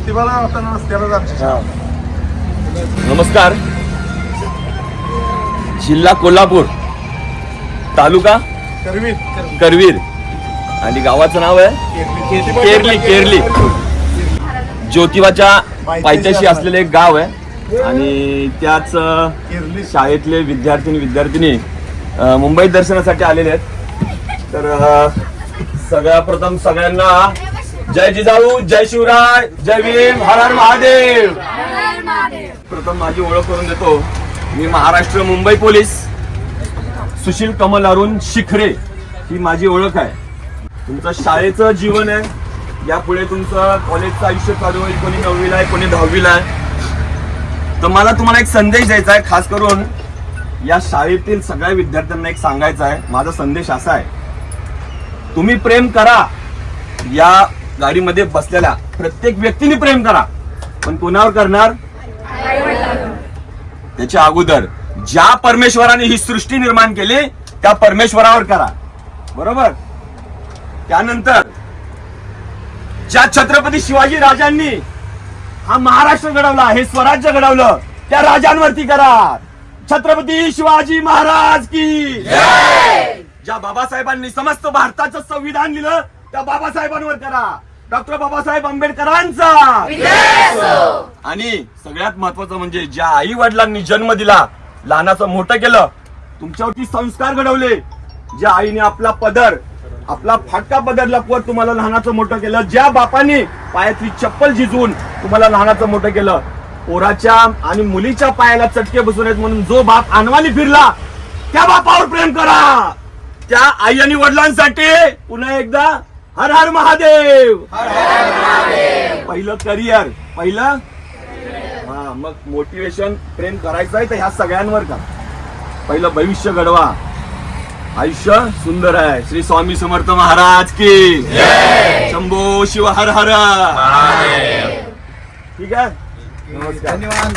ज्योतिबाला होताना रस्त्याला आमच्या नमस्कार. जिल्हा कोल्हापूर, तालुका करवीर आणि गावाचं नाव आहे केरली. ज्योतिबाच्या पायथ्याशी असलेले एक गाव आहे आणि त्याच शाळेतले विद्यार्थिनी मुंबईत दर्शनासाठी आलेले आहेत. तर सगळ्यात प्रथम सगळ्यांना जय जिजाऊ, जय शिवराय, जय भीम, हर हर महादेव. प्रथम माझी ओळख करून देतो. मी महाराष्ट्र मुंबई पोलीस सुशील कमल अरुण शिखरे ही माझी ओळख आहे. तुमचं शाळेचं जीवन आहे, यापुढे तुमचं कॉलेजचं आयुष्य चालू होईल. कोणी 9वीला आहे, कोणी 10वीला आहे. तर मला तुम्हाला एक संदेश द्यायचा आहे. खास करून या शाळेतील सगळ्या विद्यार्थ्यांना एक सांगायचं आहे. माझा संदेश असा आहे, तुम्ही प्रेम करा. या गाडीमध्ये बसलेल्या प्रत्येक व्यक्तीने प्रेम करा, पण कोणावर करणार? त्याच्या अगोदर ज्या परमेश्वराने ही सृष्टी निर्माण केली त्या परमेश्वरावर करा, बरोबर? त्यानंतर ज्या छत्रपती शिवाजी राजांनी हा महाराष्ट्र घडवला, हे स्वराज्य घडवलं, त्या राजांवरती करा. छत्रपती शिवाजी महाराज की जय. ज्या बाबासाहेबांनी समस्त भारताचं संविधान लिहिलं त्या बाबासाहेबांवर करा. डॉक्टर बाबासाहेब आंबेडकरांचा. आणि सगळ्यात महत्वाचं म्हणजे ज्या आई वडिलांनी जन्म दिला, लहानाचं मोठं केलं, तुमच्यावरती संस्कार घडवले, ज्या आईने आपला फाटका पदर लपवत तुम्हाला लहानाचं मोठं केलं, ज्या बापाने पायातली चप्पल झिजवून तुम्हाला लहानाचं मोठं केलं, पोराच्या आणि मुलीच्या पायाला चटके बसून आहेत म्हणून जो बाप अनवाणी फिरला, त्या बापावर प्रेम करा. त्या आई आणि वडिलांसाठी पुन्हा एकदा हर हर महादेव. पहिलं करिअर, मग मोटिवेशन, प्रेम करायचं आहे तर ह्या सगळ्यांवर का. पहिलं भविष्य घडवा, आयुष्य सुंदर आहे. श्री स्वामी समर्थ महाराज की शंभो शिव हर हर. ठीक आहे, नमस्कार, धन्यवाद.